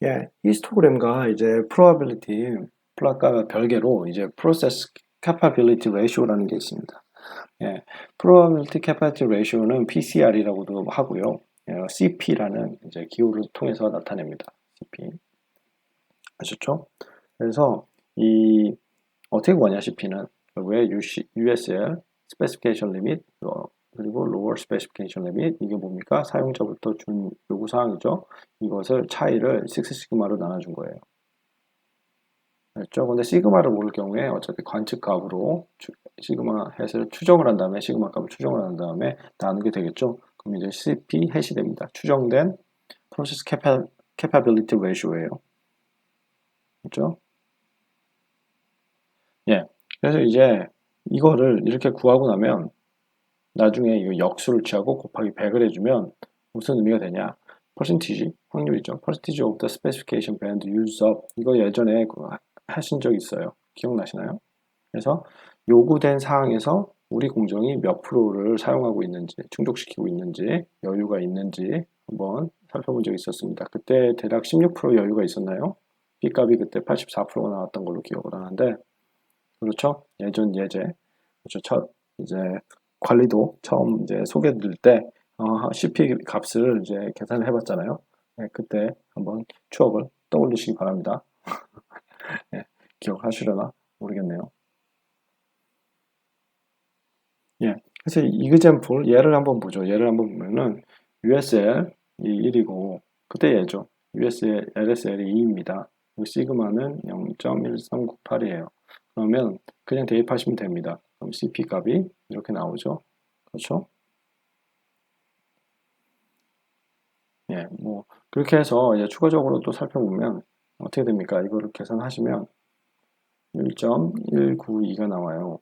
예, 히스토그램과 이제 probability 플롯과 별개로 이제 process capability ratio라는 게 있습니다. 예, probability capability ratio는 PCR이라고도 하고요. CP라는 이제 기호를 통해서 나타냅니다. CP. 아셨죠? 그래서 이 어떻게 구하냐 CP는 왜 USL specification limit 그리고 lower specification limit 이게 뭡니까? 사용자부터 준 요구 사항이죠. 이것을 차이를 6시그마로 나눠준 거예요. 그렇죠? 근데 시그마를 모를 경우에 어차피 관측 값으로 시그마 해서 추정을 한 다음에 시그마 값을 추정을 한 다음에 나누게 되겠죠? 그럼 이제 CP 해시 됩니다. 추정된 process capability ratio예요. 그렇죠? 예. 그래서 이제 이거를 이렇게 구하고 나면 나중에 이 역수를 취하고 곱하기 100을 해주면 무슨 의미가 되냐? 퍼센티지 확률이죠. percentage of the specification band used up 이거 예전에 하신 적 있어요. 기억나시나요? 그래서 요구된 사항에서 우리 공정이 몇 프로를 사용하고 있는지, 충족시키고 있는지, 여유가 있는지 한번 살펴본 적이 있었습니다. 그때 대략 16% 여유가 있었나요? B값이 그때 84%가 나왔던 걸로 기억을 하는데, 그렇죠? 예제. 그렇죠. 첫, 이제, 관리도 처음 이제 소개 드릴 때, CP 값을 이제 계산을 해봤잖아요. 네, 그때 한번 추억을 떠올리시기 바랍니다. 네, 기억하시려나? 모르겠네요. 예. 그래서 이 example 예를 한번 보죠. 예를 한번 보면은 USL 이 1이고 그때 얘죠. USL, LSL이 2입니다. 시그마는 0.1398이에요. 그러면 그냥 대입하시면 됩니다. 그럼 CP 값이 이렇게 나오죠. 그렇죠? 예, 뭐 그렇게 해서 이제 추가적으로 또 살펴보면 어떻게 됩니까? 이거를 계산하시면 1.192가 나와요.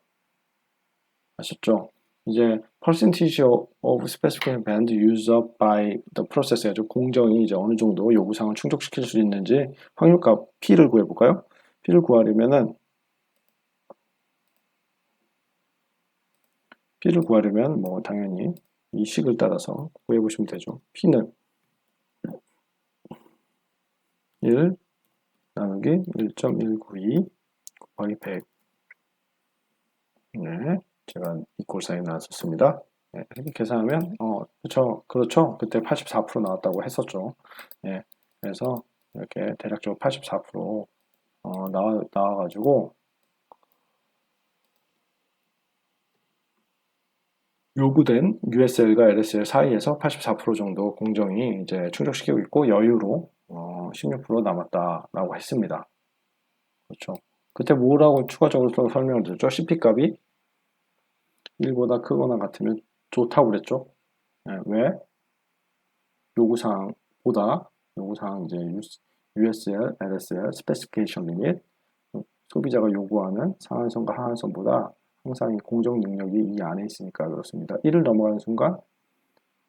아셨죠? 이제 percentage of specification band used up by the process 해가지고 공정이 이제 어느 정도 요구사항을 충족시킬 수 있는지 확률값 P를 구해볼까요? P를 구하려면은 뭐 당연히 이 식을 따라서 구해보시면 되죠. P는 1 나누기 1.192 곱하기 100. 네, 제가 이꼴 사인 나왔었습니다. 네, 이렇게 계산하면 그렇죠. 그때 84% 나왔다고 했었죠. 네, 그래서 이렇게 대략적으로 84% 나와가지고 요구된 USL과 LSL 사이에서 84% 정도 공정이 이제 충족시키고 있고 여유로 16% 남았다라고 했습니다. 그렇죠. 그때 뭐라고 추가적으로 또 설명을 드렸죠? CP 값이 1보다 크거나 같으면 좋다고 그랬죠. 네, 왜? 요구사항보다 요구사항 이제 USL, LSL, 스페시피케이션 리밋 소비자가 요구하는 상한선과 하한선보다 항상 이 공정 능력이 이 안에 있으니까 그렇습니다. 1을 넘어가는 순간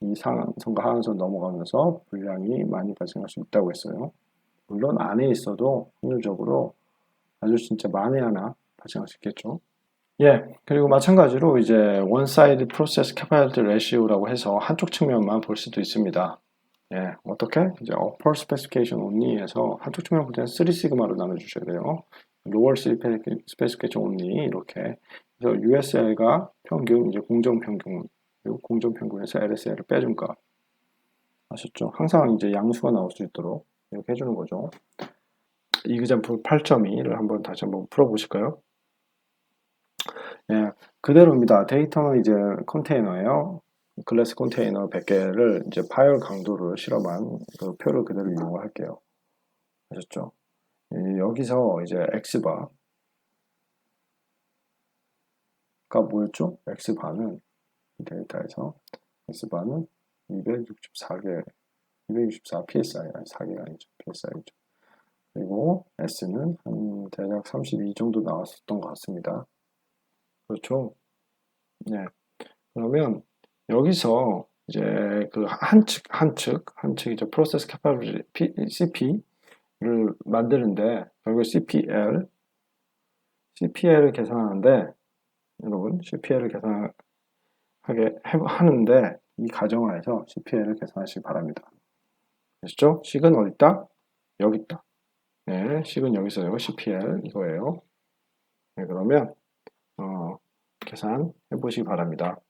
이 상한선과 하한선 넘어가면서 불량이 많이 발생할 수 있다고 했어요. 물론 안에 있어도 확률적으로 아주 진짜 만에 하나 발생할 수 있겠죠. 예, 그리고 마찬가지로 이제 one side process capacity ratio라고 해서 한쪽 측면만 볼 수도 있습니다. 예, 어떻게? 이제 upper specification only에서 한쪽 측면 볼 때는 3시그마로 나눠주셔야 돼요. lower specification only 이렇게. 그래서 USL가 평균, 이제 공정 평균, 그리고 공정 평균에서 LSL을 빼준 값. 아셨죠? 항상 이제 양수가 나올 수 있도록 이렇게 해주는 거죠. 이그젠플 8.2를 한번 다시 한번 풀어보실까요? 예, 그대로입니다. 데이터는 이제 컨테이너예요. 글래스 컨테이너 100개를 이제 파열 강도를 실험한 그 표를 그대로 이용할게요. 아셨죠? 여기서 이제 X바가 뭐였죠? X바는 데이터에서 X바는 264개, 264 PSI, 아니 4개가 아니죠. PSI죠. 그리고 S는 한 대략 32 정도 나왔었던 것 같습니다. 그렇죠? 네. 그러면 여기서 이제 그 한 측 이제 프로세스 캐파빌리티 CP를 만드는데 결국 CPL을 계산하는데 여러분 CPL을 하는데 이 가정하에서 CPL을 계산하시기 바랍니다. 아시죠? 식은 어디 있다? 여기 있다. 네, 식은 여기서요. CPL 이거예요. 네, 그러면 계산해 보시기 바랍니다.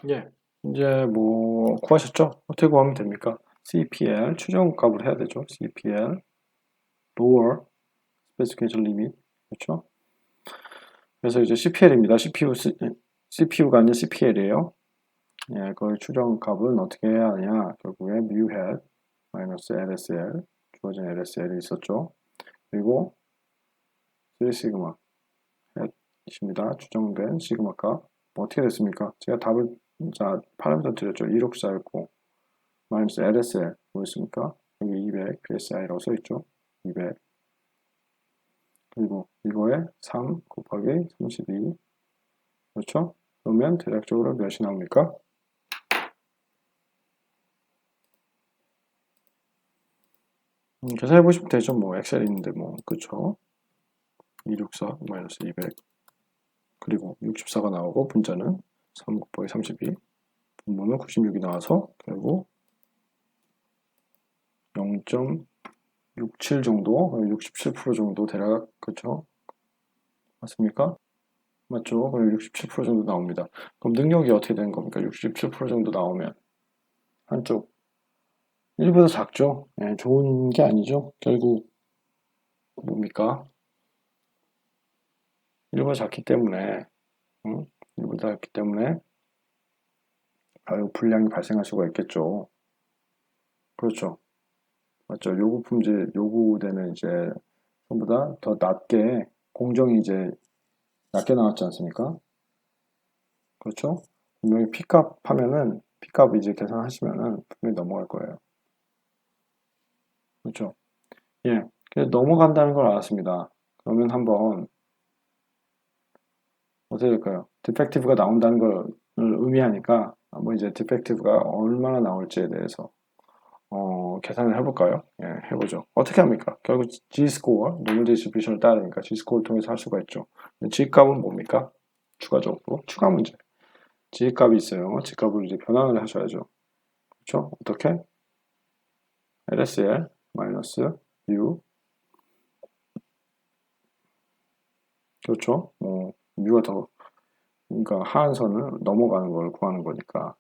예. 이제 뭐 구하셨죠? 어떻게 구하면 됩니까? CPL 추정값을 해야 되죠. CPL lower specification limit 그렇죠? 그래서 이제 CPL입니다. CPU가 아닌 CPL이에요. 예, 그 추정값은 어떻게 해야 하냐? 결국에 mu hat 마이너스 LSL 주어진 LSL이 있었죠. 그리고 3 시그마 hat입니다. 추정된 시그마 값. 뭐 어떻게 됐습니까? 제가 답을 자 파라미터 드렸죠. 164였고 마이너스 LSL 뭐였습니까? 여기 200 PSI라고 써있죠. 200 그리고 이거에 3 곱하기 32 그렇죠? 그러면 대략적으로 몇이 나옵니까? 계산해 보시면 되죠. 뭐 엑셀 있는데 뭐 그렇죠? 264 마이너스 200 그리고 64가 나오고 분자는 3 곱하기 32 분모는 96이 나와서 결국 0.67 정도 67% 정도 대략 그렇죠? 맞습니까? 맞죠? 그럼 67% 정도 나옵니다. 그럼 능력이 어떻게 되는 겁니까? 67% 정도 나오면 한쪽 1보다 작죠? 예, 좋은 게 아니죠? 결국 뭡니까? 1보다 작기 때문에 응? 1보다 작기 때문에 결국 불량이 발생할 수가 있겠죠. 그렇죠. 맞죠. 요구 품질 요구되는 이제 전보다 더 낮게 공정이 이제 낮게 나왔지 않습니까? 그렇죠? 분명히 P값 하면은 P값 이제 계산하시면은 분명히 넘어갈 거예요. 그렇죠? 예. 그래서 넘어간다는 걸 알았습니다. 그러면 한번 어떻게 될까요? 디펙티브가 나온다는 걸 의미하니까 한번 이제 디펙티브가 얼마나 나올지에 대해서 계산을 해볼까요? 예, 해보죠. 어떻게 합니까? 결국 G-score, 노멀 디스트리뷰션을 따르니까 G-score를 통해서 할 수가 있죠. G값은 뭡니까? 추가적으로 추가 문제. G값이 있어요. G값을 이제 변환을 하셔야죠. 그렇죠? 어떻게? LSL 마이너스 U 그렇죠? U가 더 그러니까 하한선을 넘어가는 걸 구하는 거니까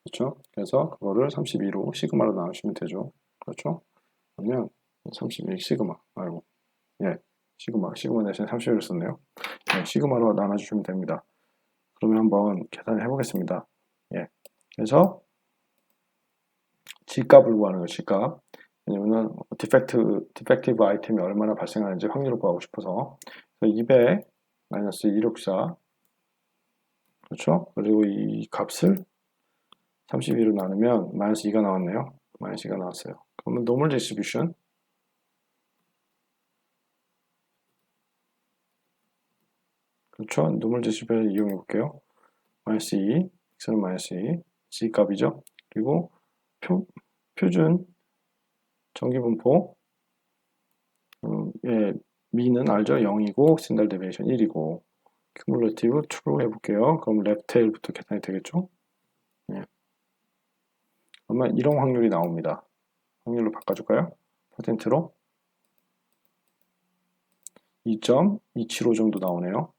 그렇죠? 그래서 그거를 32로 시그마로 나누시면 되죠. 그렇죠? 그러면 32 시그마 아이고 예 시그마 대신 32를 썼네요. 네, 시그마로 나눠주시면 됩니다. 그러면 한번 계산을 해보겠습니다. 예 그래서 G값을 구하는 거예요. G값 왜냐면은 디펙티브 아이템이 얼마나 발생하는지 확률을 구하고 싶어서 200 마이너스 264 그렇죠? 그리고 이 값을 32로 나누면 마이너스 2가 나왔네요. 마이너스 2가 나왔어요. 그러면 노멀 디스트리뷰션 그렇죠? 노멀 디스트리뷰션 이용해 볼게요. 마이너스 2, x는 마이너스 2, g 값이죠. 그리고 표준 정기분포 예, 미는 알죠? 0이고 스탠다드 데비에이션 1이고 큐뮬러티브 true 해볼게요. 그럼 랩테일부터 계산이 되겠죠? 예. 그러면 이런 확률이 나옵니다. 확률로 바꿔줄까요? 퍼센트로 2.275 정도 나오네요.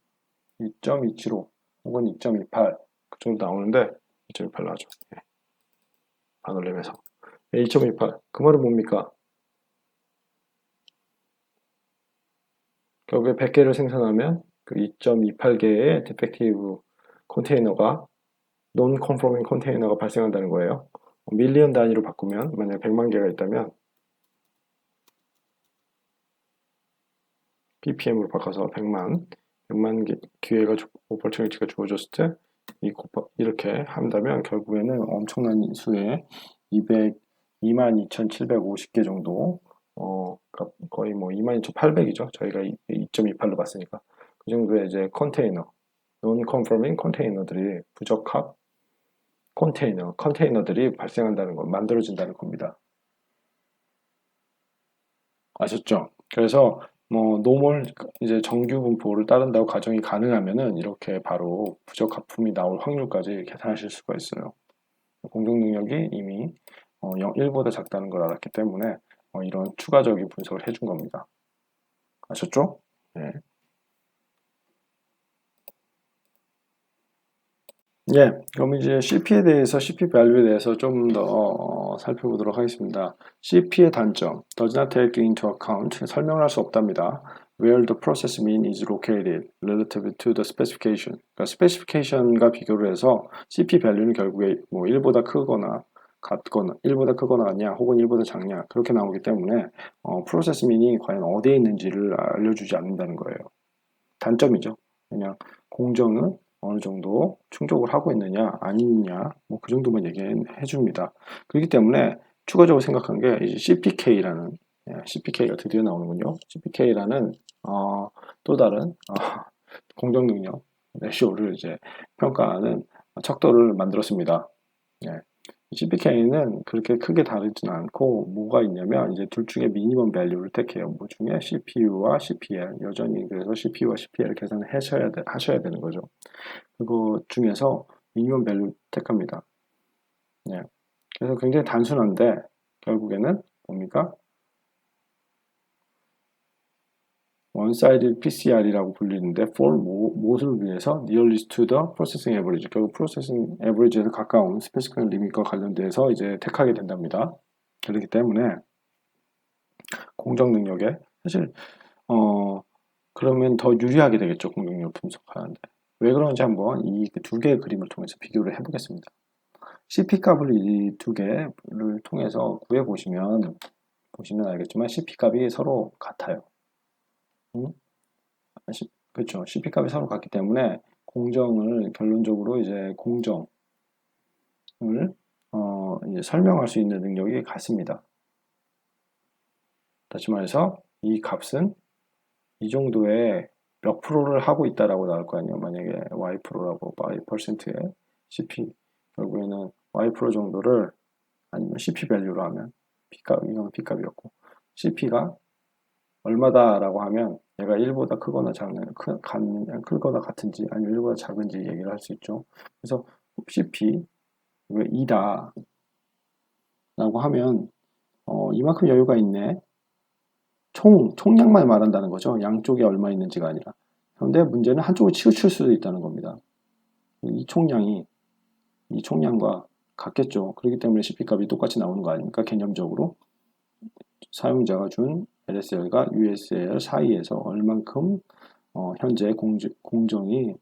2.275 혹은 2.28 그 정도 나오는데 2.28 나죠. 예. 반올림해서 2.28 그 말은 뭡니까? 결국에 100개를 생산하면 그 2.28개의 디펙티브 컨테이너가 논 컨포밍 컨테이너가 발생한다는 거예요. 밀리언 단위로 바꾸면 만약 100만 개가 있다면 ppm으로 바꿔서 100만 기회가 오퍼튜니티가 주어졌을 때 이렇게 한다면 결국에는 엄청난 수의 22,750개 정도 그러니까 거의 뭐 22,800이죠. 저희가 2.28로 봤으니까 그 정도의 이제 컨테이너 논 컨포밍 컨테이너들이 부적합 컨테이너들이 발생한다는 거 만들어진다는 겁니다. 아셨죠? 그래서 뭐 노멀 이제 정규 분포를 따른다고 가정이 가능하면은 이렇게 바로 부적합품이 나올 확률까지 계산하실 수가 있어요. 공정 능력이 이미 1보다 작다는 걸 알았기 때문에 이런 추가적인 분석을 해준 겁니다. 아셨죠? 네. 예, 그럼 이제 CP에 대해서, CP value에 대해서 좀 더 살펴보도록 하겠습니다. CP의 단점, does not take into account, 설명할 수 없답니다. Where the process mean is located relative to the specification. 그러니까 스페시피케이션과 비교를 해서 CP value는 결국에 뭐 1보다 크거나 같거나 1보다 크거나 같냐 혹은 1보다 작냐 그렇게 나오기 때문에 process mean이 과연 어디에 있는지를 알려주지 않는다는 거예요. 단점이죠. 그냥 공정은 어느 정도 충족을 하고 있느냐 아니냐 뭐 그 정도만 얘기해 줍니다. 그렇기 때문에 추가적으로 생각한 게 이제 CPK라는 CPK가 드디어 나오는군요. CPK라는 또 다른 공정 능력 레시오를 이제 평가하는 척도를 만들었습니다. 예. CPK는 그렇게 크게 다르진 않고 뭐가 있냐면 이제 둘 중에 미니멈 밸류를 택해요. 뭐 중에 CPU와 CPL 여전히 그래서 CPU와 CPL 계산을 하셔야 되는 거죠. 그거 중에서 미니멈 밸류 택합니다. 예. 그래서 굉장히 단순한데 결국에는 뭡니까? 원사이드 PCR이라고 불리는데 for 무엇을 위해서 nearest to the processing average 결국 processing average에서 가까운 specific limit과 관련돼서 이제 택하게 된답니다. 그렇기 때문에 공정 능력에 사실 그러면 더 유리하게 되겠죠. 공정 능력 분석하는데 왜 그런지 한번 이 두 개의 그림을 통해서 비교를 해보겠습니다. CP 값을 이 두 개를 통해서 구해 보시면 알겠지만 CP 값이 서로 같아요. 음? 그렇죠. CP 값이 서로 같기 때문에 공정을 결론적으로 이제 공정을 이제 설명할 수 있는 능력이 같습니다. 다시 말해서 이 값은 이 정도의 몇 프로를 하고 있다라고 나올 거 아니에요. 만약에 y 프로라고 y 퍼센트의 CP 결국에는 y 프로 정도를 아니면 CP 밸류로 하면 P값 이건 P값이었고 CP가 얼마다라고 하면 얘가 1보다 크거나 크거나 같은지 아니면 1보다 작은지 얘기를 할 수 있죠. 그래서 CP 이거 2다 라고 하면 이만큼 여유가 있네. 총량만 말한다는 거죠. 양쪽에 얼마 있는지가 아니라. 그런데 문제는 한쪽을 치우칠 수도 있다는 겁니다. 이 총량이 이 총량과 같겠죠. 그렇기 때문에 CP값이 똑같이 나오는 거 아닙니까? 개념적으로 사용자가 준 LSL과 USL 사이에서 얼만큼 현재 공정이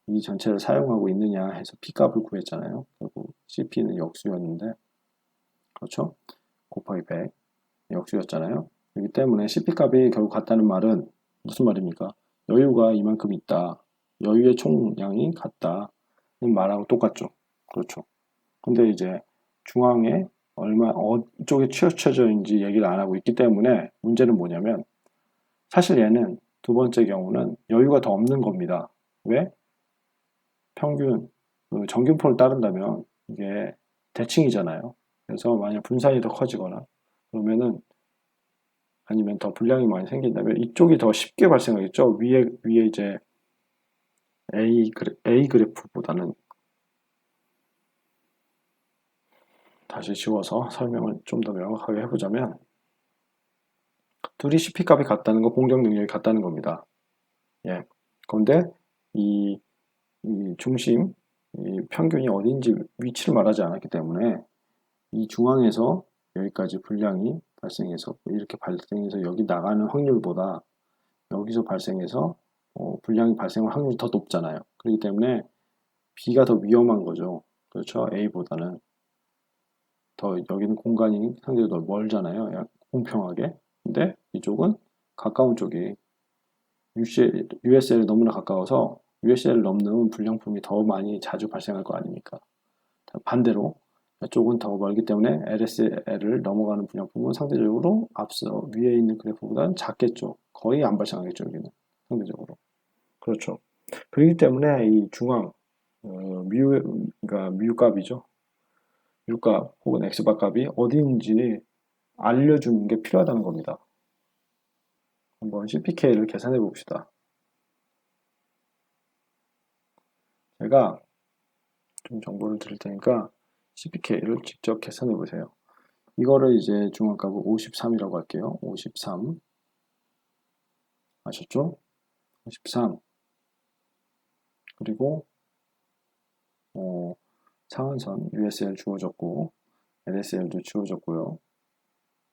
이 전체를 사용하고 있느냐 해서 P값을 구했잖아요. 결국 CP는 역수였는데 그렇죠? 곱하기 100 역수였잖아요. 그렇기 때문에 CP값이 결국 같다는 말은 무슨 말입니까? 여유가 이만큼 있다. 여유의 총량이 같다. 는 말하고 똑같죠. 그렇죠. 근데 이제 중앙에 얼마 어쪽에 치우쳐져 있는지 얘기를 안 하고 있기 때문에 문제는 뭐냐면 사실 얘는 두 번째 경우는 여유가 더 없는 겁니다. 왜? 평균 그 정균포를 따른다면 이게 대칭이잖아요. 그래서 만약 분산이 더 커지거나 그러면은 아니면 더 분량이 많이 생긴다면 이쪽이 더 쉽게 발생하겠죠. 위에 이제 A 그래프보다는 다시 지워서 설명을 좀 더 명확하게 해보자면 둘이 CP 값이 같다는 거 공정 능력이 같다는 겁니다. 예. 그런데 이, 이 중심, 이 평균이 어딘지 위치를 말하지 않았기 때문에 이 중앙에서 여기까지 분량이 발생해서 이렇게 발생해서 여기 나가는 확률보다 여기서 발생해서 분량이 발생할 확률이 더 높잖아요. 그렇기 때문에 B가 더 위험한 거죠. 그렇죠? A보다는 더 여기는 공간이 상대적으로 더 멀잖아요. 공평하게. 근데 이쪽은 가까운 쪽이 USL이 너무나 가까워서 USL을 넘는 불량품이 더 많이 자주 발생할 거 아닙니까? 반대로 이쪽은 더 멀기 때문에 LSL을 넘어가는 불량품은 상대적으로 앞서 위에 있는 그래프보다는 작겠죠. 거의 안 발생하겠죠, 여기는 상대적으로. 그렇죠. 그렇기 때문에 이 중앙 그러니까 뮤 값이죠. 뮤 값 혹은 엑스바 값이 어디인지 알려주는 게 필요하다는 겁니다. 한번 CPK를 계산해 봅시다. 제가 좀 정보를 드릴 테니까 CPK를 직접 계산해 보세요. 이거를 이제 중앙값을 53이라고 할게요. 53 아셨죠? 53 그리고 상한선 USL 주어졌고 LSL도 주어졌고요.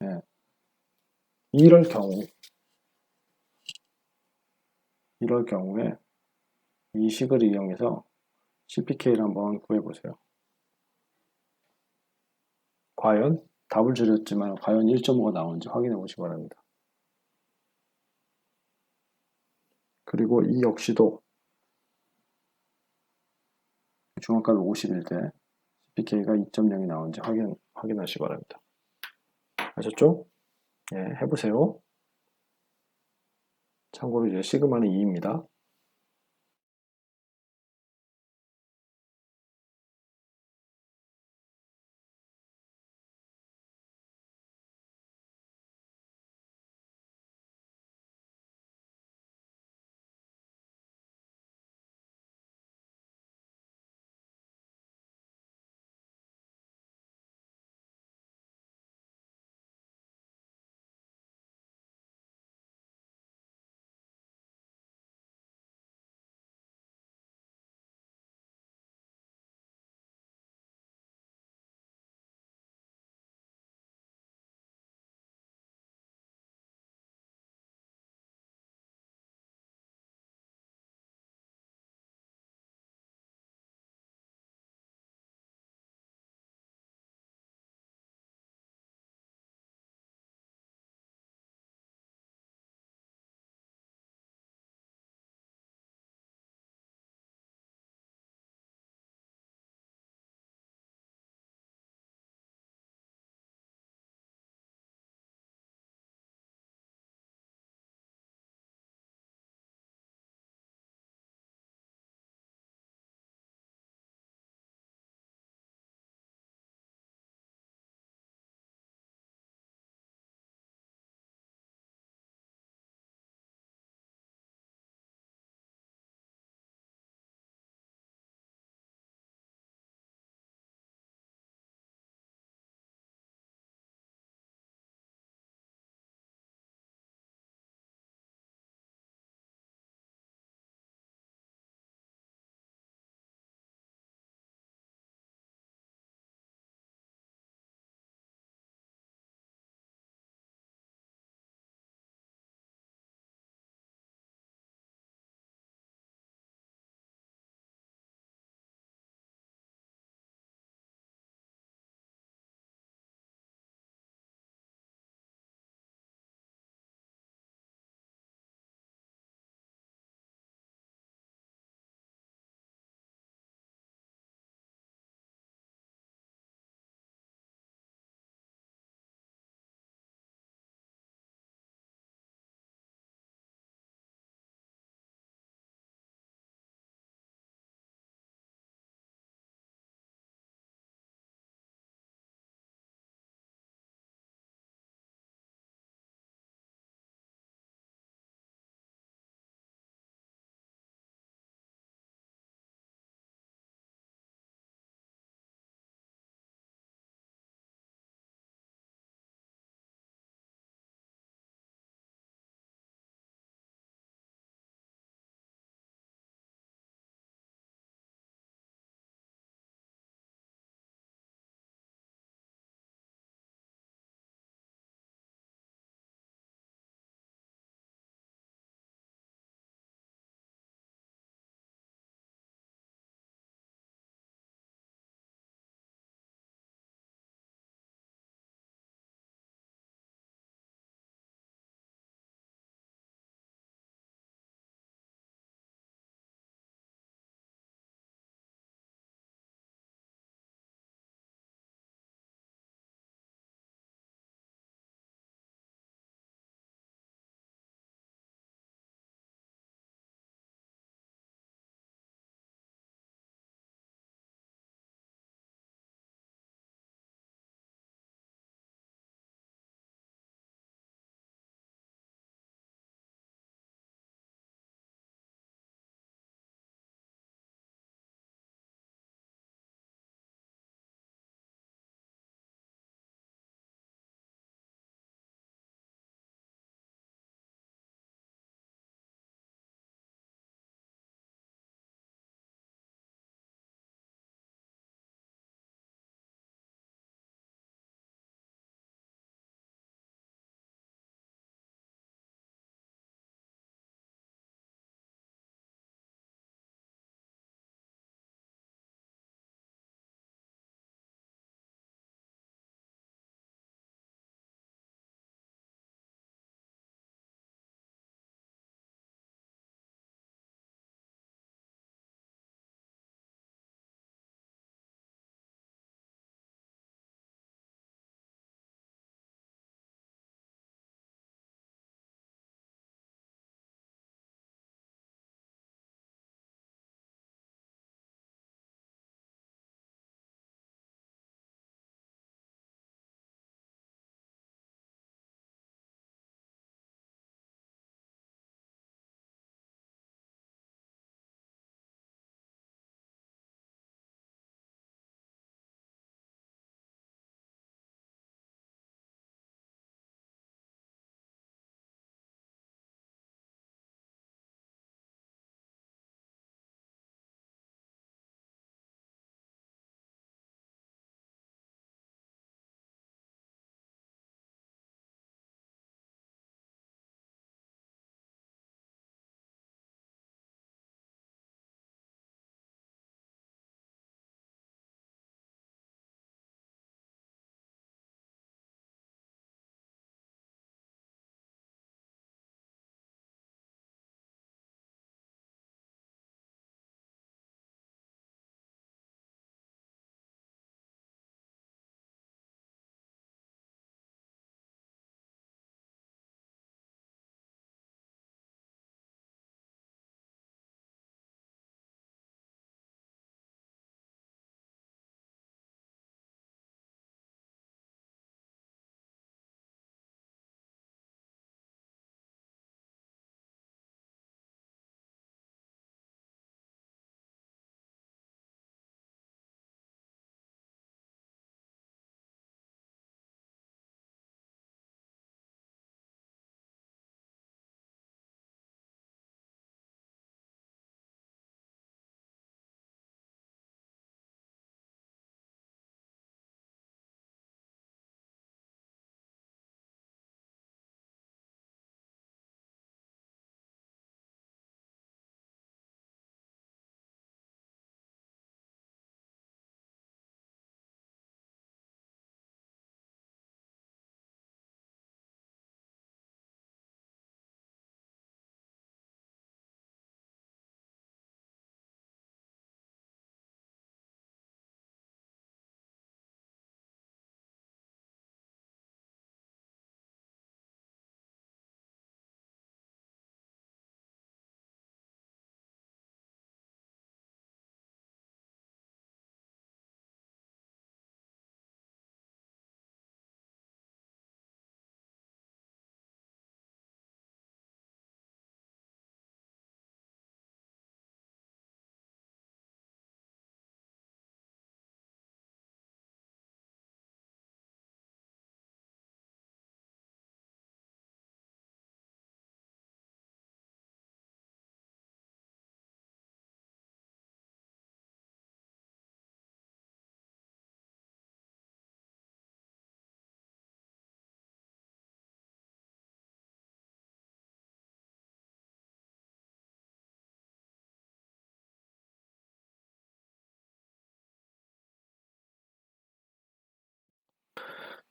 예. 이럴 경우에 이 식을 이용해서 CPK를 한번 구해보세요. 과연 답을 줄였지만 과연 1.5가 나오는지 확인해 보시기 바랍니다. 그리고 이 역시도 중앙값이 51대 CPK가 2.0이 나오는지 확인하시기 바랍니다. 아셨죠? 예, 해보세요. 참고로 이제 시그마는 2입니다.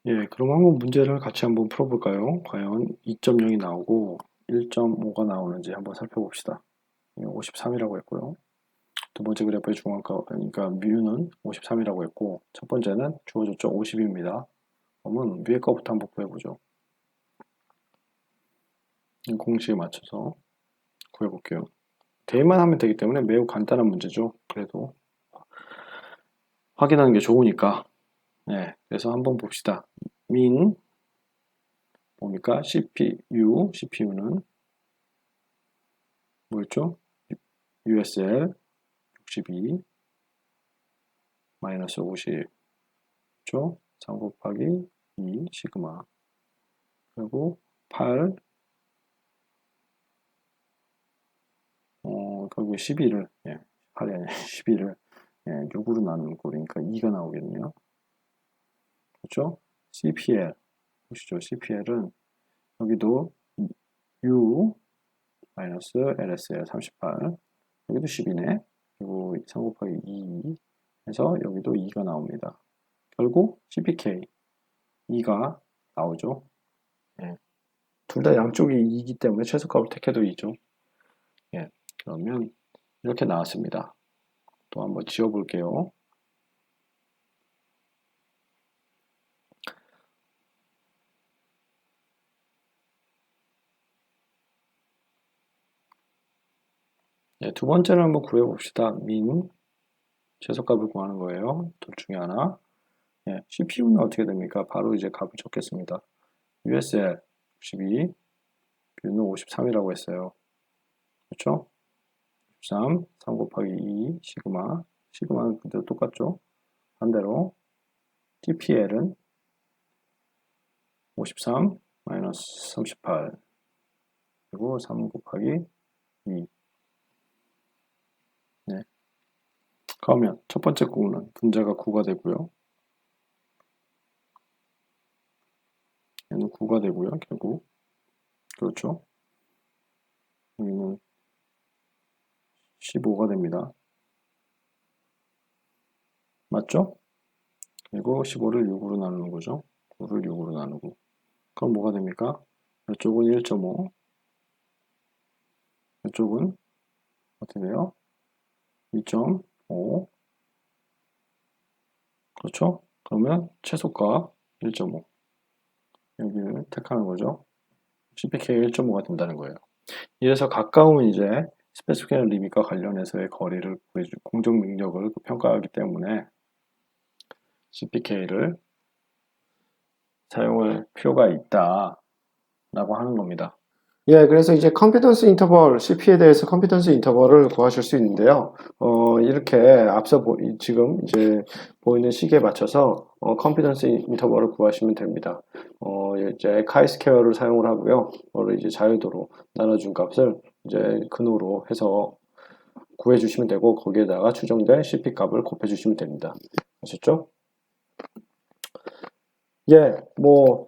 예, 그럼 한번 문제를 같이 한번 풀어볼까요? 과연 2.0이 나오고 1.5가 나오는지 한번 살펴봅시다. 53이라고 했고요. 두 번째 그래프의 중앙가, 그러니까 뮤는 53이라고 했고, 첫 번째는 주어졌죠. 50입니다. 그러면 위에 거부터 한번 구해보죠. 공식에 맞춰서 구해볼게요. 대입만 하면 되기 때문에 매우 간단한 문제죠. 그래도 확인하는 게 좋으니까. 네, 그래서 한번 봅시다. 민 뭡니까? CPU는 뭐였죠? USL 62 마이너스 50 죠? 3 곱하기 2 시그마 그리고 8 거기 12를 8이 아니라 12를 6으로 나누는 꼴이니까 2가 나오겠네요. 그렇죠? CPL 보시죠. CPL은 여기도 U 마이너스 LSL 38 여기도 12네. 그리고 3 곱하기 2 해서 여기도 2가 나옵니다. 결국 CPK 2가 나오죠. 예. 둘 다 양쪽이 2이기 때문에 최소값을 택해도 2죠. 예. 그러면 이렇게 나왔습니다. 또 한번 지워볼게요. 예, 두 번째를 한번 구해봅시다. 민 최소값을 구하는 거예요. 둘 중에 하나. 예, CPU는 어떻게 됩니까? 바로 이제 값을 적겠습니다. USL 62, U는 53이라고 했어요. 그렇죠? 13, 3 곱하기 2, 시그마는 그대로 똑같죠? 반대로 TPL은 53 마이너스 38 그리고 3 곱하기 2 네. 그러면 첫 번째 구는 분자가 9가 되고요. 얘는 9가 되고요. 결국 그렇죠. 여기는 15가 됩니다. 맞죠? 그리고 15를 6으로 나누는 거죠. 9를 6으로 나누고 그럼 뭐가 됩니까? 이쪽은 1.5 이쪽은 어떻게 돼요? 2.5 그렇죠? 그러면 최소값 1.5 여기를 택하는 거죠. CPK가 1.5가 된다는 거예요. 이래서 가까운 이제 스페시피케이션 리밋과 관련해서의 거리를 공정 능력을 평가하기 때문에 CPK를 사용할 필요가 있다라고 하는 겁니다. 예, 그래서 이제 컴피던스 인터벌, CP에 대해서 컴피던스 인터벌을 구하실 수 있는데요. 이렇게 앞서 지금 이제 보이는 식에 맞춰서 컴피던스 인터벌을 구하시면 됩니다. 이제 카이스퀘어를 사용을 하고요. 그거를 이제 자유도로 나눠준 값을 이제 근호로 해서 구해주시면 되고 거기에다가 추정된 CP 값을 곱해주시면 됩니다. 아셨죠? 예, 뭐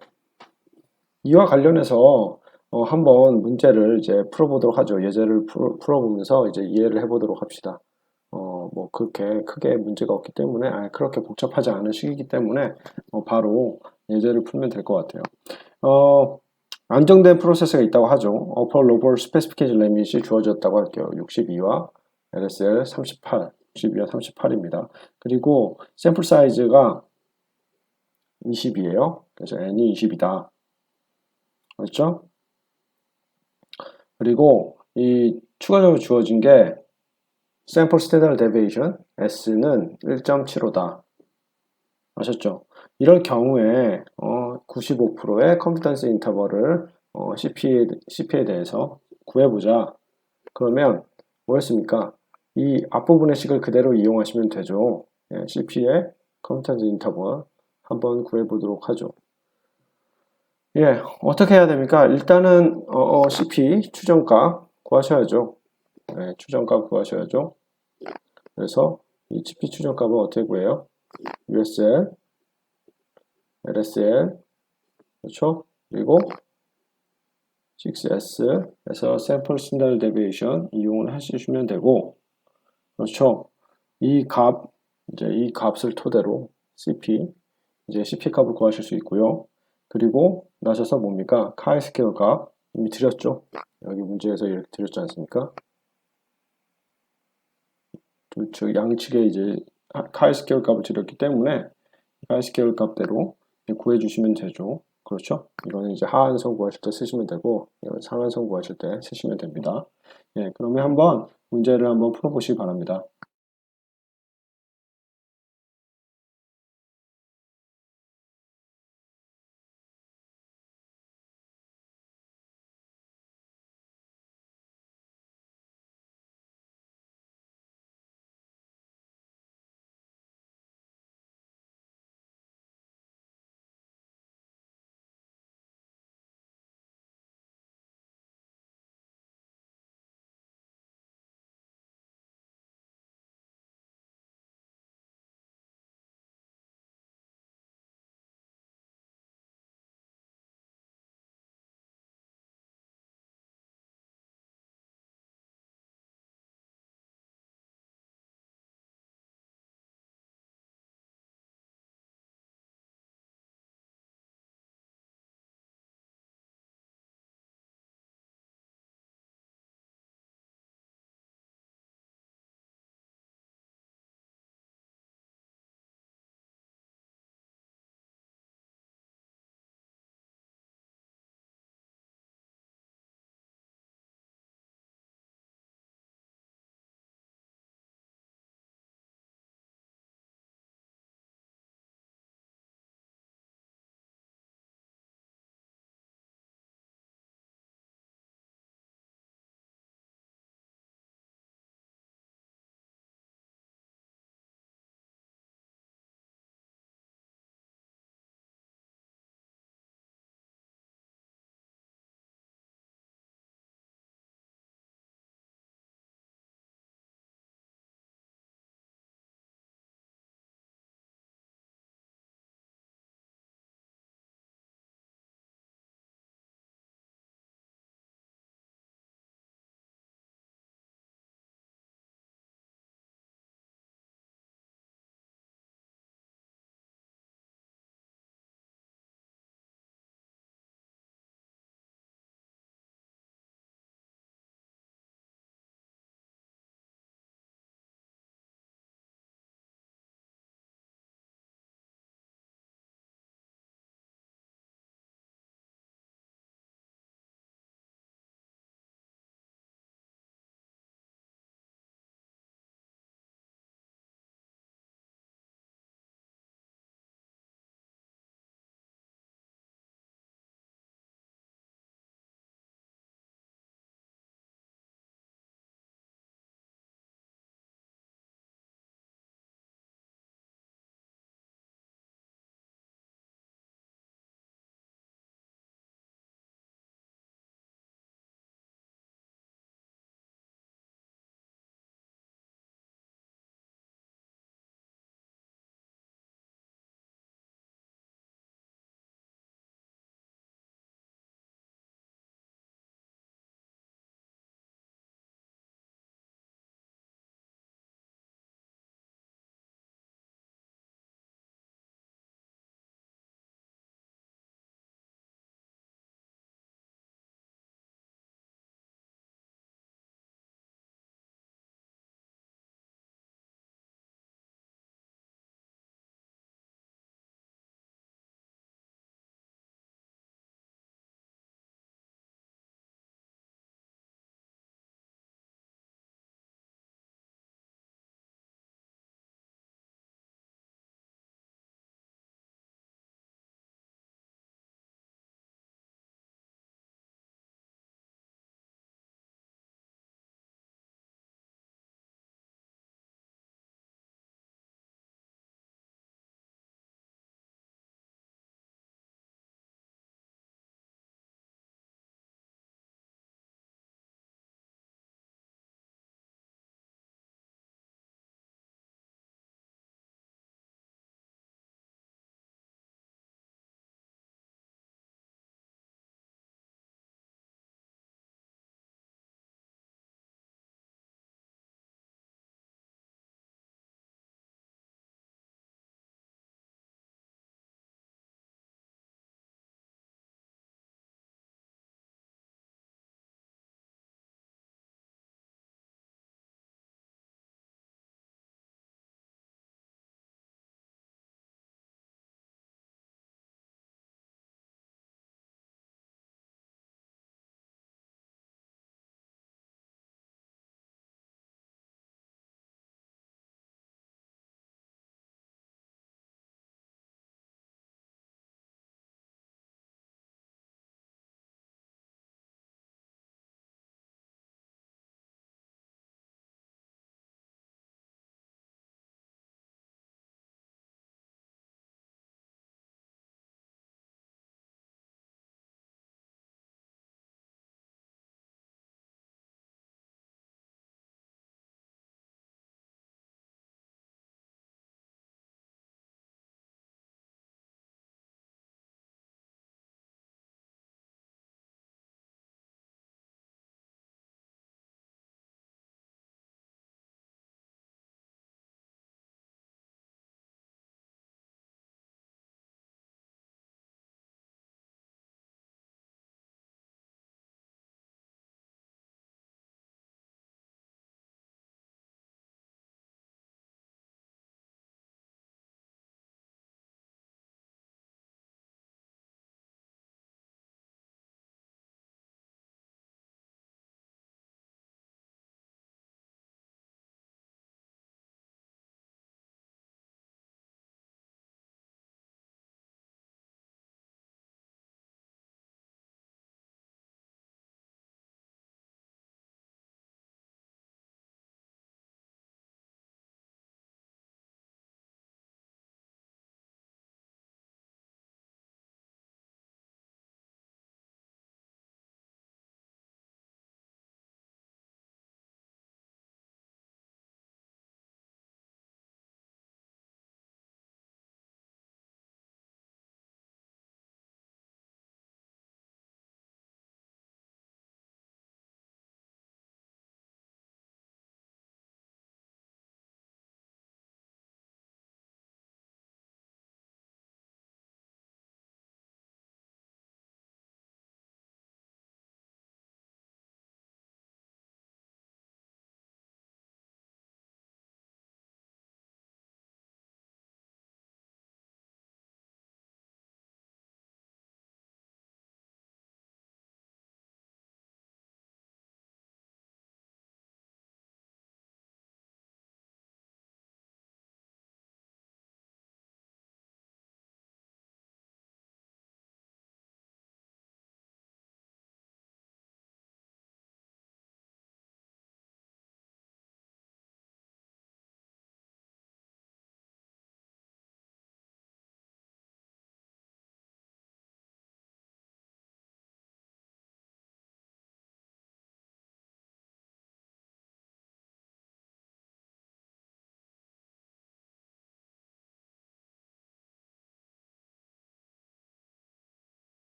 이와 관련해서 한번 문제를 이제 풀어보도록 하죠. 예제를 풀어보면서 이제 이해를 해보도록 합시다. 뭐 그렇게 크게 문제가 없기 때문에 그렇게 복잡하지 않은 식이기 때문에 바로 예제를 풀면 될 것 같아요. 안정된 프로세스가 있다고 하죠. upper lower specification limit이 주어졌다고 할게요. 62와 LSL 38, 62와 38입니다. 그리고 샘플 사이즈가 20이에요. 그래서 n이 20이다. 그렇죠? 그리고 이 추가적으로 주어진 게 sample standard deviation S는 1.75다. 아셨죠? 이럴 경우에 95%의 confidence interval을 CP에 대해서 구해보자. 그러면 뭐였습니까? 이 앞부분의 식을 그대로 이용하시면 되죠. CP의 confidence interval 한번 구해보도록 하죠. 예, 어떻게 해야 됩니까? 일단은 CP 추정값 구하셔야죠. 네, 추정값 구하셔야죠. 그래서 이 CP 추정값은 어떻게 구해요? USL, LSL, 그렇죠? 그리고 6S에서 Sample Standard Deviation 이용을 하시면 되고, 그렇죠? 이 값을 토대로 CP 이제 CP 값을 구하실 수 있고요. 그리고 나셔서 뭡니까? 카이스케어 값 이미 드렸죠? 여기 문제에서 이렇게 드렸지 않습니까? 즉 양측에 이제 카이스케어 값을 드렸기 때문에 카이스케어 값대로 구해주시면 되죠. 그렇죠? 이거는 이제 하한선 구하실 때 쓰시면 되고 이건 상한선 구하실 때 쓰시면 됩니다. 예, 그러면 한번 문제를 한번 풀어보시기 바랍니다.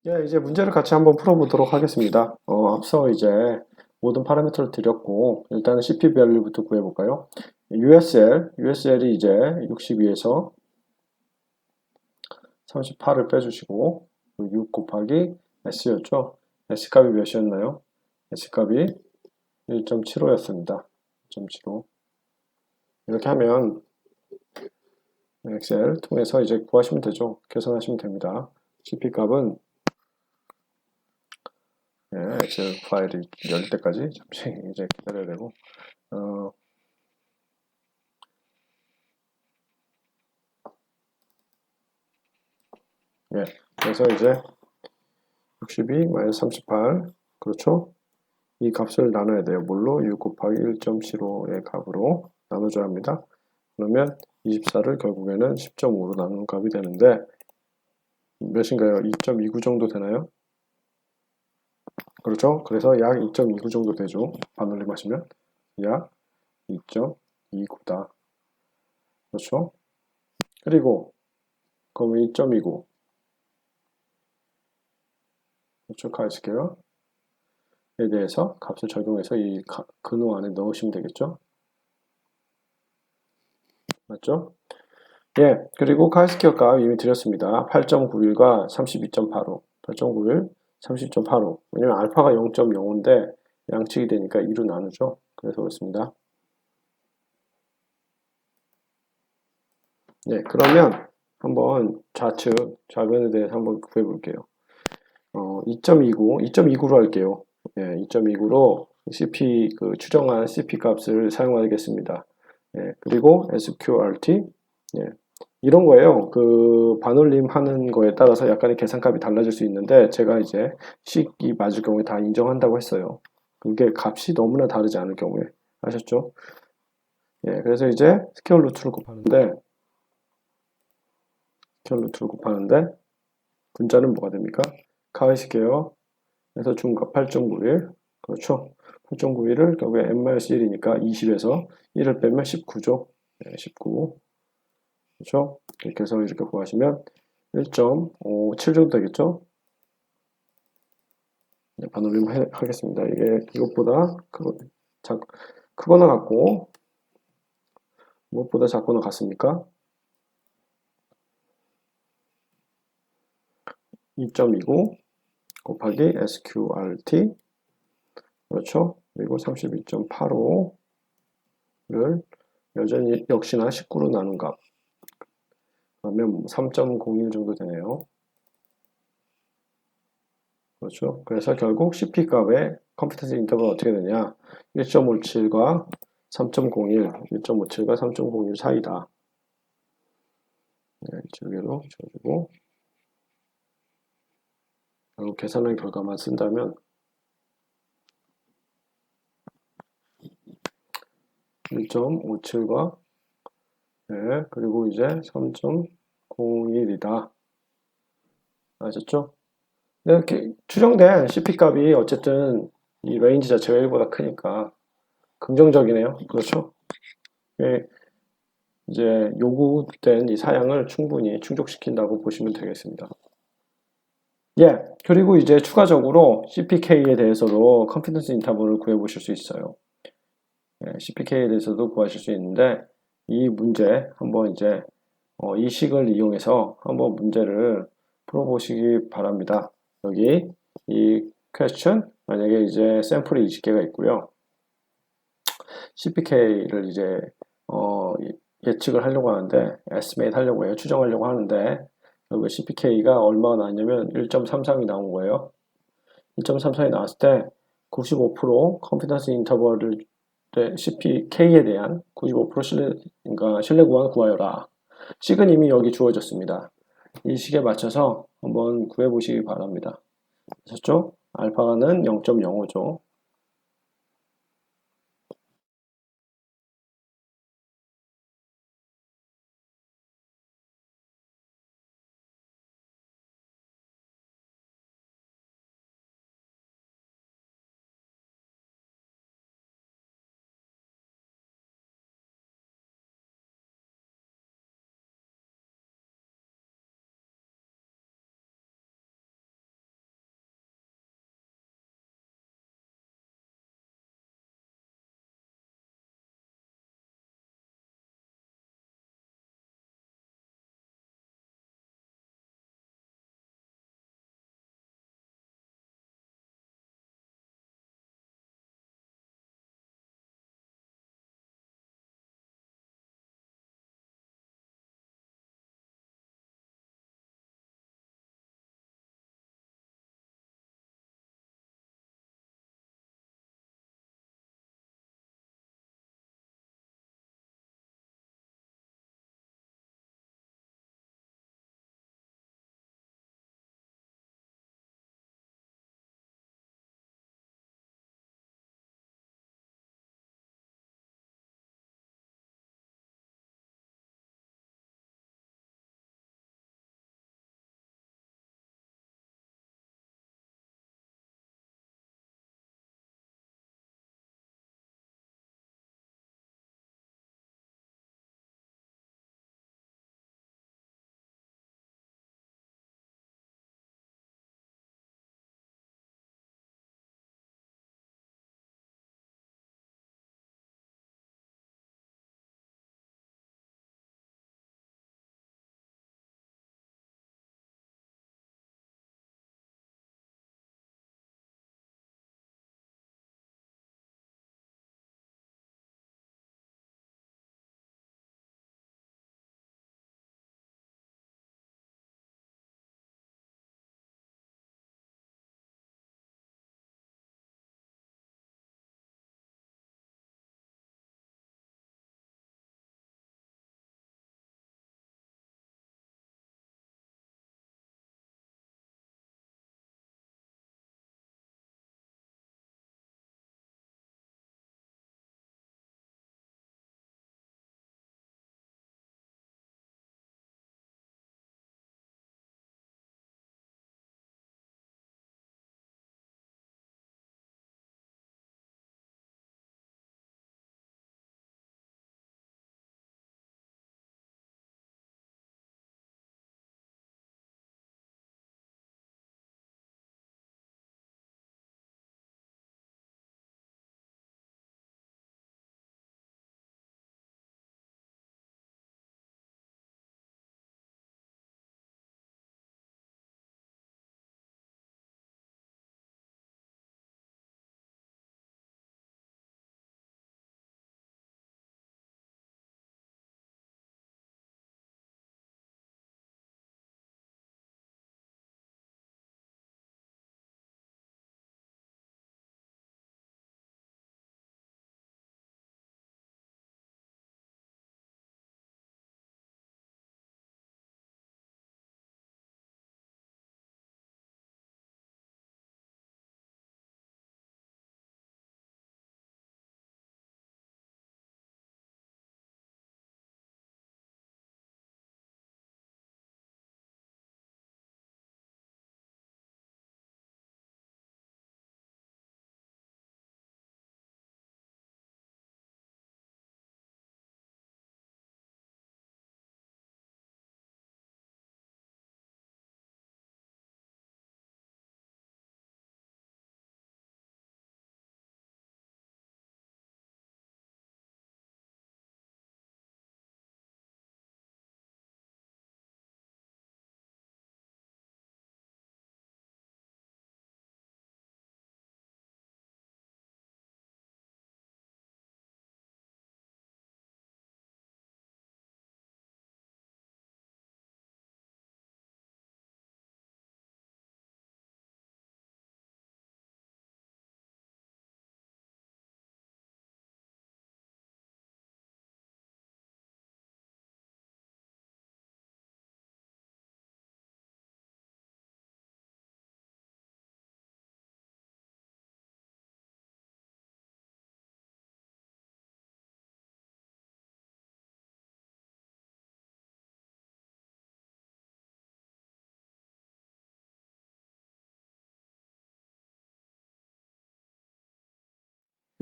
예, 이제 문제를 같이 한번 풀어보도록 하겠습니다. 앞서 이제 모든 파라미터를 드렸고, 일단은 CP 밸류부터 구해볼까요? USL이 이제 62에서 38을 빼주시고, 6 곱하기 S였죠? S값이 몇이었나요? S값이 1.75였습니다. 1.75. 이렇게 하면 엑셀 통해서 이제 구하시면 되죠. 계산하시면 됩니다. CP 값은 예, 엑셀 파일이 열릴 때까지 잠시 이제 기다려야 되고, 어, 예, 그래서 이제 62 마이너스 38, 그렇죠? 이 값을 나눠야 돼요. 뭘로? 6 곱하기 1.75의 값으로 나눠줘야 합니다. 그러면 24를 결국에는 10.5로 나누는 값이 되는데 몇인가요? 2.29 정도 되나요? 그렇죠? 그래서 약 2.29 정도 되죠. 반올림 하시면 약 2.29다. 그렇죠? 그리고 그럼 2.29 그렇죠? 가르칠게요. 에 대해서 값을 적용해서 이 근호 안에 넣으시면 되겠죠? 맞죠? 예, 그리고 카이스키어 값 이미 드렸습니다. 8.91과 32.85, 8.91, 30.85. 왜냐면 알파가 0.05인데 양측이 되니까 2로 나누죠. 그래서 그렇습니다. 예, 그러면 한번 좌변에 대해서 한번 구해 볼게요. 2.29, 2.29로 할게요. 예, 2.29로 CP, 추정한 CP 값을 사용하겠습니다. 예, 그리고 SQRT, 예, 이런 거예요. 반올림 하는 거에 따라서 약간의 계산값이 달라질 수 있는데, 제가 이제 식이 맞을 경우에 다 인정한다고 했어요. 그게 값이 너무나 다르지 않을 경우에. 아셨죠? 예, 그래서 이제 스퀘어 루트를 곱하는데, 분자는 뭐가 됩니까? 카이스퀘어 에서 중값 8.91. 그렇죠? 8.91을 결국에 n-1이니까 20에서 1을 빼면 19죠. 네, 19. 그렇죠? 이렇게 해서 이렇게 구하시면 1.57 정도 되겠죠? 네, 반올림 하겠습니다. 이게 이것보다 크거나 같고 무엇보다 작거나 같습니까? 2.29 곱하기 SQRT 그렇죠? 그리고 32.85를 여전히 역시나 19로 나눈 값 그러면 3.01 정도 되네요. 그렇죠? 그래서 결국 CP 값의 컴피턴스 인터벌은 어떻게 되냐? 1.57과 3.01, 1.57과 3.01 사이다. 네, 여기로 지워주고 결국 계산한 결과만 쓴다면 1.57과 네, 그리고 이제 3.01이다. 아셨죠? 네, 이렇게 추정된 CP 값이 어쨌든 이 레인지 자체가 1보다 크니까 긍정적이네요. 그렇죠? 예, 이제 요구된 이 사양을 충분히 충족시킨다고 보시면 되겠습니다. 예, 그리고 이제 추가적으로 CPK에 대해서도 컨피던스 인터벌을 구해보실 수 있어요. 예, CPK에 대해서도 구하실 수 있는데 이 문제 한번 이제 이 식을 이용해서 한번 문제를 풀어보시기 바랍니다. 여기 이 question 만약에 이제 샘플이 20개가 있고요. CPK를 이제 예측을 하려고 하는데 estimate 하려고 해요. 추정하려고 하는데 여기 CPK가 얼마가 나왔냐면 1.33이 나온 거예요. 1.33이 나왔을 때 95% 컨피던스 인터벌을 CPK에 대한 95% 그러니까 신뢰 구간 구하여라. 식은 이미 여기 주어졌습니다. 이 식에 맞춰서 한번 구해 보시기 바랍니다. 아셨죠? 알파가는 0.05죠.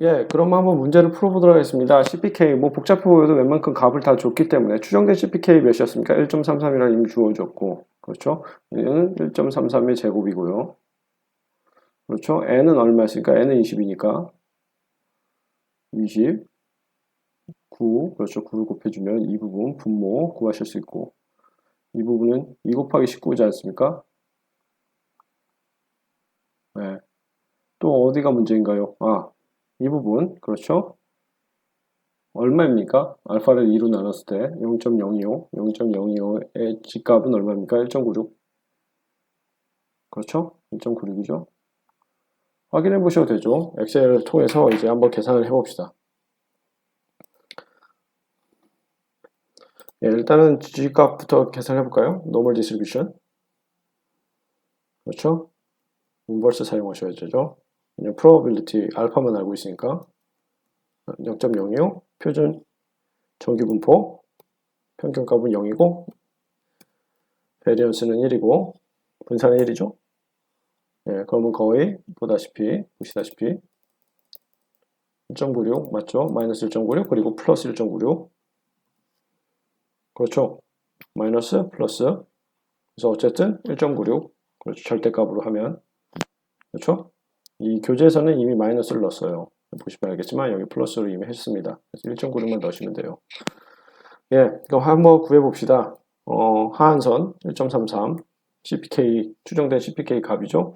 예, 그럼 한번 문제를 풀어보도록 하겠습니다. CPK, 뭐 복잡해 보여도 웬만큼 값을 다 줬기 때문에 추정된 CPK 몇이었습니까? 1.33이라 이미 주어졌고, 그렇죠? 얘는 1.33의 제곱이고요. 그렇죠? n은 얼마였으니까? n은 20이니까 20, 9, 그렇죠? 9를 곱해주면 이 부분 분모 구하실 수 있고, 이 부분은 2 곱하기 19이지 않습니까? 네. 또 어디가 문제인가요? 아, 이 부분, 그렇죠? 얼마입니까? 알파를 2로 나눴을 때 0.025, 0.025의 집값은 얼마입니까? 1.96. 그렇죠? 1.96이죠. 확인해 보셔도 되죠. 엑셀을 통해서 이제 한번 계산을 해봅시다. 예, 일단은 G값부터 계산해 볼까요? Normal Distribution. 그렇죠? 인버스 사용하셔야 되죠. 그냥 probability 알파만 알고 있으니까 0.025 표준 정규 분포 평균값은 0이고 베리언스는 1이고 분산은 1이죠. 예, 그러면 거의 보시다시피 1.96 맞죠? 마이너스 1.96 그리고 플러스 1.96 그렇죠? 마이너스 플러스 그래서 어쨌든 1.96 그렇죠? 절대값으로 하면 그렇죠? 이 교재에서는 이미 마이너스를 넣었어요. 보시면 알겠지만 여기 플러스로 이미 했습니다. 그래서 1.96만 넣으시면 돼요. 예, 그럼 한번 구해봅시다. 하한선 1.33 CPK 추정된 CPK 값이죠.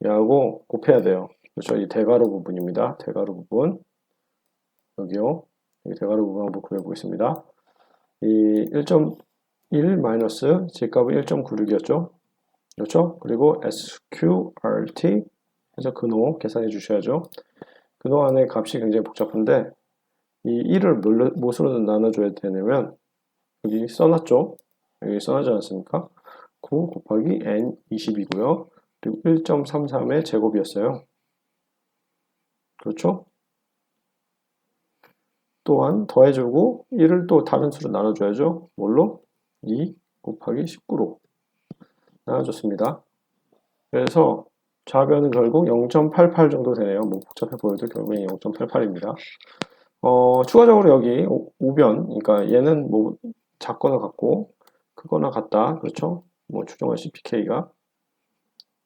얘하고 곱해야 돼요. 그렇죠? 이 대괄호 부분입니다. 대괄호 부분 여기요. 이 대괄호 부분 한번 구해보겠습니다. 이 1.1 마이너스 G값은 1.96이었죠. 그렇죠? 그리고 SQRT 해서 근호 계산해 주셔야죠. 근호 안에 값이 굉장히 복잡한데 이 1을 무엇으로 나눠줘야 되냐면 여기 써놨죠? 여기 써놨지 않습니까? 9 곱하기 n 20이고요. 그리고 1.33의 제곱이었어요. 그렇죠? 또한 더해주고 1을 또 다른 수로 나눠줘야죠. 뭘로? 2 곱하기 19로 나눠줬습니다. 그래서 좌변은 결국 0.88 정도 되네요. 뭐 복잡해 보여도 결국엔 0.88입니다. 추가적으로 여기 우변, 그러니까 얘는 뭐 작거나 같고 크거나 같다. 그렇죠? 뭐 추정한 CPK가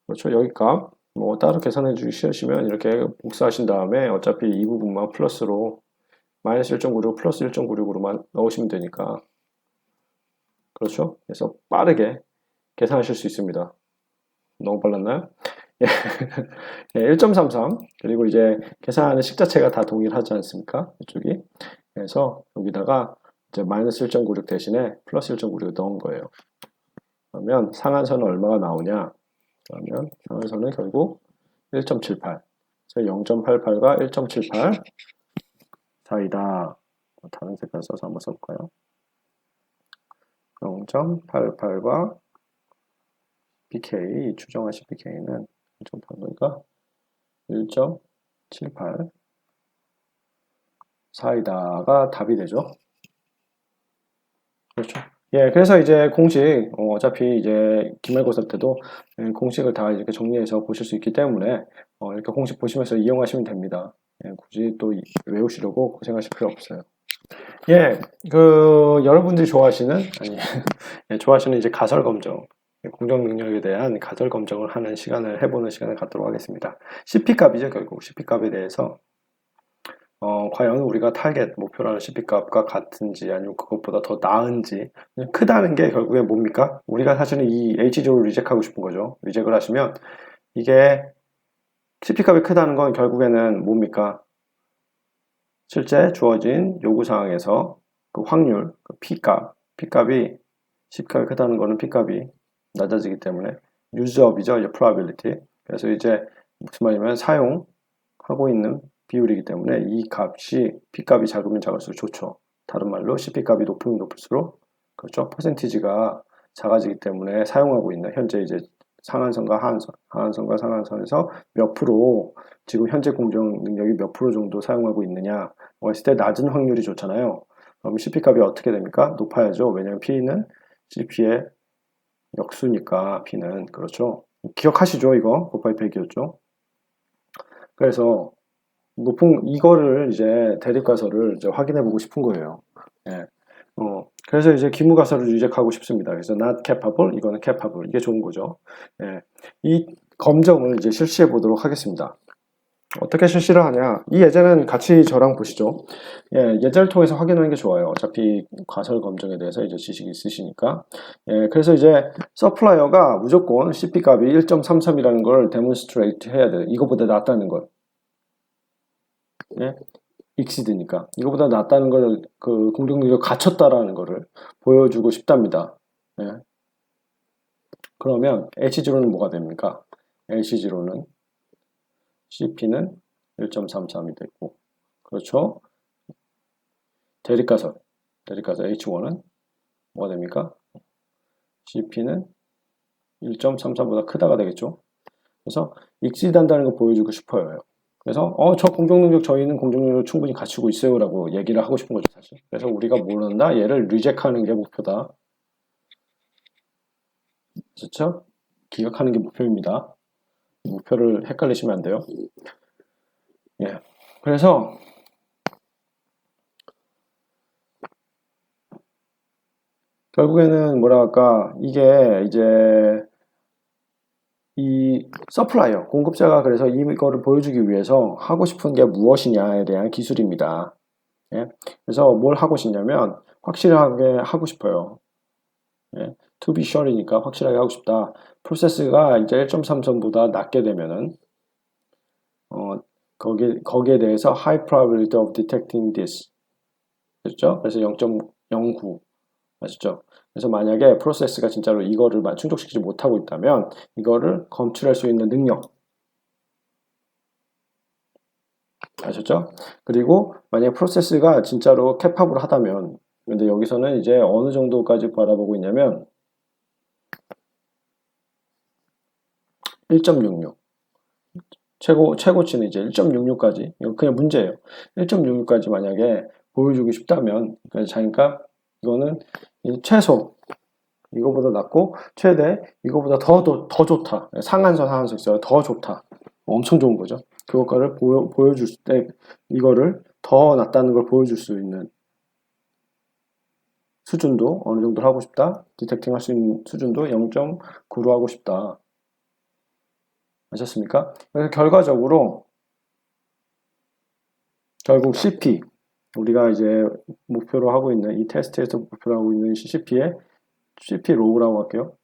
그렇죠? 여기 값 뭐 따로 계산해 주기 싫으시면 이렇게 복사하신 다음에 어차피 이 부분만 플러스로 마이너스 1.96 플러스 1.96으로만 넣으시면 되니까 그렇죠? 그래서 빠르게 계산하실 수 있습니다. 너무 빨랐나요? 예, 1.33 그리고 이제 계산하는 식 자체가 다 동일하지 않습니까? 이쪽이 그래서 여기다가 이제 마이너스 1.96 대신에 플러스 1.96 넣은 거예요. 그러면 상한선은 얼마가 나오냐? 그러면 상한선은 결국 1.78 0.88과 1.78 사이다. 다른 색깔 써서 한번 써볼까요? 0.88과 pk, 추정한 CPK는 1.8니까 1.78 사이다가 답이 되죠. 그렇죠. 예, 그래서 이제 공식, 어차피 이제 기말고사 때도 공식을 다 이렇게 정리해서 보실 수 있기 때문에, 이렇게 공식 보시면서 이용하시면 됩니다. 예, 굳이 또 외우시려고 고생하실 필요 없어요. 예, 여러분들이 좋아하시는, 아니, 예, 좋아하시는 이제 가설 검정, 공정 능력에 대한 가설 검정을 하는 시간을 해보는 시간을 갖도록 하겠습니다. CP 값이죠, 결국. CP 값에 대해서. 과연 우리가 타겟 목표라는 CP값과 같은지 아니면 그것보다 더 나은지 크다는 게 결국에 뭡니까? 우리가 사실은 이 H조를 리젝하고 싶은 거죠. 리젝을 하시면 이게 CP값이 크다는 건 결국에는 뭡니까? 실제 주어진 요구사항에서 그 확률, 그 P값이 CP값이 크다는 거는 P값이 낮아지기 때문에 유즈업이죠. 이제 probability. 그래서 이제 무슨 말이냐면 사용하고 있는 비율이기 때문에 이 값이 P값이 작으면 작을수록 좋죠. 다른 말로 CP값이 높으면 높을수록 그렇죠. 퍼센티지가 작아지기 때문에 사용하고 있는 현재 이제 상한선과 하한선, 하한선과 상한선에서 몇 프로 지금 현재 공정 능력이 몇 프로 정도 사용하고 있느냐 했을 때 낮은 확률이 좋잖아요. 그럼 CP값이 어떻게 됩니까? 높아야죠. 왜냐하면 P는 CP의 역수니까 P는 그렇죠. 기억하시죠? 이거 곱하기 100이었죠. 그래서 높은 이거를 이제 대립가설을 이제 확인해 보고 싶은 거예요. 예. 그래서 이제 기무가설을 유적하고 싶습니다. 그래서 not capable, 이거는 capable. 이게 좋은 거죠. 예. 이 검정을 이제 실시해 보도록 하겠습니다. 어떻게 실시를 하냐? 이 예제는 같이 저랑 보시죠. 예, 예제를 통해서 확인하는 게 좋아요. 어차피 가설 검증에 대해서 이제 지식이 있으시니까. 예, 그래서 이제 서플라이어가 무조건 CP 값이 1.33이라는 걸 데몬스트레이트 해야 돼요. 이거보다 낫다는 걸. 예? 익시드니까. 이거보다 낫다는 걸, 그 공격력을 갖췄다라는 거를 보여주고 싶답니다. 예. 그러면 H0는 뭐가 됩니까? H0는 CP는 1.33이 되고, 그렇죠? 대립가설 H1은 뭐가 됩니까? CP는 1.33보다 크다가 되겠죠? 그래서 익시드한다는 걸 보여주고 싶어요. 그래서 저 공격능력 저희는 공격능력을 충분히 갖추고 있어요 라고 얘기를 하고 싶은 거죠 사실. 그래서 우리가 뭘 한다? 얘를 리젝하는 게 목표다. 그렇죠? 기억하는 게 목표입니다. 목표를 헷갈리시면 안 돼요. 예. 그래서 결국에는 뭐랄까 이게 이제 이 서플라이어 공급자가 그래서 이거를 보여주기 위해서 하고 싶은 게 무엇이냐에 대한 기술입니다. 예? 그래서 뭘 하고 싶냐면 확실하게 하고 싶어요. 예? To be sure이니까 확실하게 하고 싶다. 프로세스가 이제 1.3선보다 낮게 되면은 거기에 대해서 high probability of detecting this. 그렇죠? 그래서 0.09 맞죠? 그래서 만약에 프로세스가 진짜로 이거를 충족시키지 못하고 있다면 이거를 검출할 수 있는 능력 아셨죠? 그리고 만약에 프로세스가 진짜로 캐파블 하다면 근데 여기서는 이제 어느 정도까지 바라보고 있냐면 1.66 최고치는 이제 1.66까지 이거 그냥 문제예요. 1.66까지 만약에 보여주고 싶다면 그래서 자기가 이거는 최소 이거보다 낫고 최대 이거보다 더 좋다. 상한선 하한선 있어요. 더 좋다. 엄청 좋은 거죠. 그거를 보여줄 때 이거를 더 낫다는 걸 보여줄 수 있는 수준도 어느 정도 하고 싶다. 디텍팅 할 수 있는 수준도 0.9로 하고 싶다. 아셨습니까? 그래서 결과적으로 결국 CP 우리가 이제 목표로 하고 있는 이 테스트에서 목표로 하고 있는 CP 로우라고 할게요.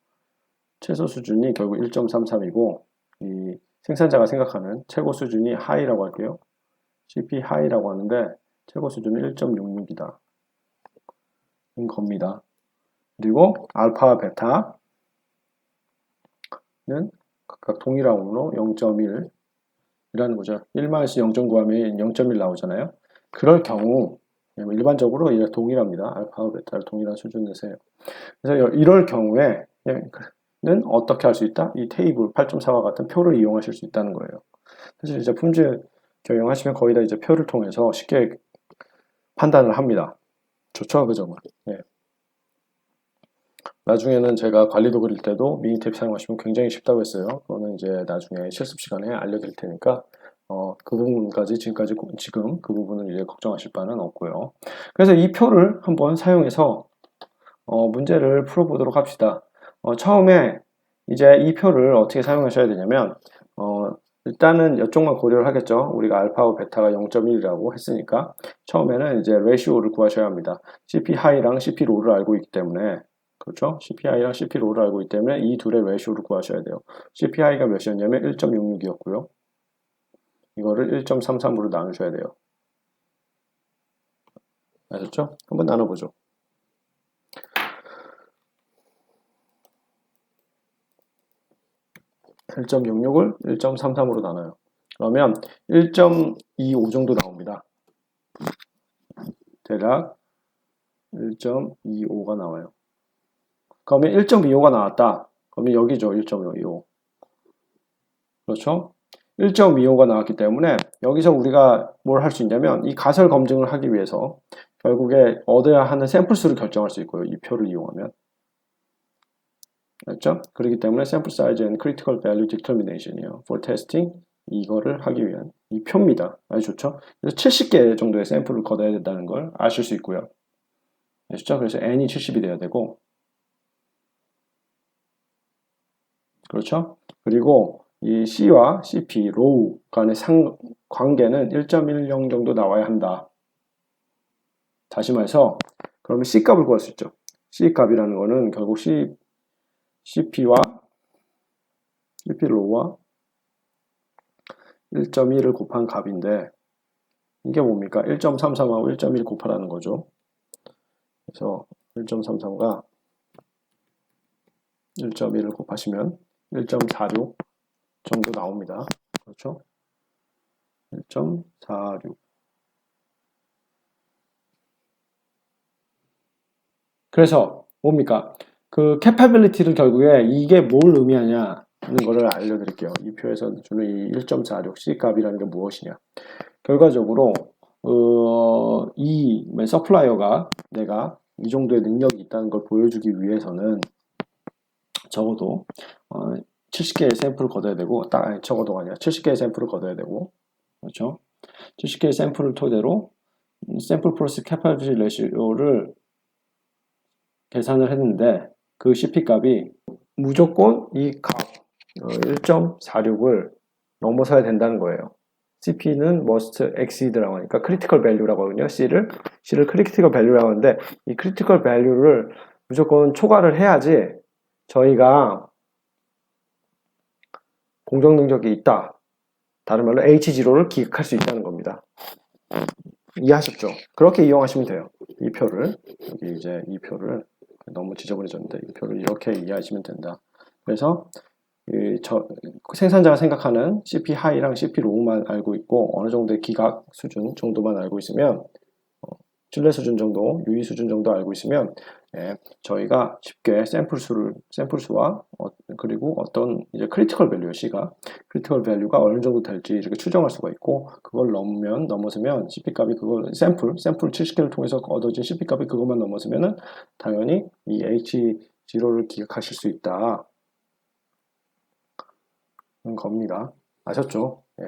최소 수준이 결국 1.33이고 이 생산자가 생각하는 최고 수준이 하이라고 할게요. CP 하이라고 하는데 최고 수준은 1.66이다. 인 겁니다. 그리고 알파와 베타는 각각 동일함으로 0.1이라는 거죠. 1-0.9 하면 0.1 나오잖아요. 그럴 경우 일반적으로 이게 동일합니다. 알파와 베타를 동일한 수준에서 해요. 그래서 이럴 경우에 는 어떻게 할 수 있다? 이 테이블 8.4와 같은 표를 이용하실 수 있다는 거예요. 사실 이제 품질 경영하시면 거의 다 이제 표를 통해서 쉽게 판단을 합니다. 좋죠, 그 점은. 예. 나중에는 제가 관리도 그릴 때도 미니탭 사용하시면 굉장히 쉽다고 했어요. 그거는 이제 나중에 실습 시간에 알려드릴 테니까 그 부분까지 지금 그 부분을 이제 걱정하실 바는 없고요. 그래서 이 표를 한번 사용해서 문제를 풀어보도록 합시다. 처음에 이제 이 표를 어떻게 사용하셔야 되냐면 일단은 이쪽만 고려를 하겠죠. 우리가 알파와 베타가 0.1이라고 했으니까 처음에는 이제 레시오를 구하셔야 합니다. CP 하이랑 CP 로를 알고 있기 때문에 그렇죠? CP 하이랑 CP 로를 알고 있기 때문에 이 둘의 레시오를 구하셔야 돼요. CP 하이가 몇이었냐면 1.66이었고요. 이거를 1.33으로 나누셔야 돼요. 아셨죠? 한번 나눠보죠. 1.66을 1.33으로 나눠요. 그러면 1.25 정도 나옵니다. 대략 1.25가 나와요. 그러면 1.25가 나왔다. 그러면 여기죠. 1.25. 그렇죠? 1.25가 나왔기 때문에 여기서 우리가 뭘 할 수 있냐면 이 가설 검증을 하기 위해서 결국에 얻어야 하는 샘플 수를 결정할 수 있고요. 이 표를 이용하면. 그렇죠? 그렇기 때문에 sample size and critical value determination이에요. for testing 이거를 하기 위한 이 표입니다. 아주 좋죠? 그래서 70개 정도의 샘플을 걷어야 된다는 걸 아실 수 있고요. 아시죠? 그래서 n이 70이 돼야 되고, 그렇죠? 그리고 이 C와 CP, 로우 간의 관계는 1.10 정도 나와야 한다. 다시 말해서, 그러면 C 값을 구할 수 있죠. C 값이라는 거는 결국 CP와 CP 로우와 1.1을 곱한 값인데, 이게 뭡니까? 1.33하고 1.1 곱하라는 거죠. 그래서 1.33과 1.1을 곱하시면 1.46 정도 나옵니다. 그렇죠? 1.46. 그래서 뭡니까? 그 capability를 결국에 이게 뭘 의미하냐는 거를 알려드릴게요. 이 표에서 주는 이 1.46 C 값이라는 게 무엇이냐? 결과적으로 이 서플라이어가 내가 이 정도의 능력이 있다는 걸 보여주기 위해서는 적어도 70개의 샘플을 걷어야 되고, 적어도가 아니라 70개의 샘플을 걷어야 되고, 그렇죠? 70개의 샘플을 토대로 샘플 프로세스 캐파빌리티 레시오를 계산을 했는데, 그 CP 값이 무조건 이 값 1.46을 넘어서야 된다는 거예요. CP는 must exceed라고 하니까 critical value라고 하거든요. C를 critical value라고 하는데, 이 critical value를 무조건 초과를 해야지 저희가 공정 능력이 있다. 다른 말로 H0를 기획할 수 있다는 겁니다. 이해하셨죠? 그렇게 이용하시면 돼요. 이 표를, 여기 이제 이 표를, 너무 지저분해졌는데 이 표를 이렇게 이해하시면 된다. 그래서 생산자가 생각하는 CP 하이랑 CP 로우만 알고 있고, 어느 정도의 기각 수준 정도만 알고 있으면, 신뢰 수준 정도, 유의 수준 정도 알고 있으면, 저희가 쉽게 샘플 수와 그리고 어떤 이제 크리티컬 밸류 C가 크리티컬 밸류가 어느 정도 될지 이렇게 추정할 수가 있고, 그걸 넘어서면 CP 값이 그걸 샘플 70개를 통해서 얻어진 CP 값이 그것만 넘어서면은 당연히 이 H0를 기억하실 수 있다. 겁니다. 아셨죠? 예.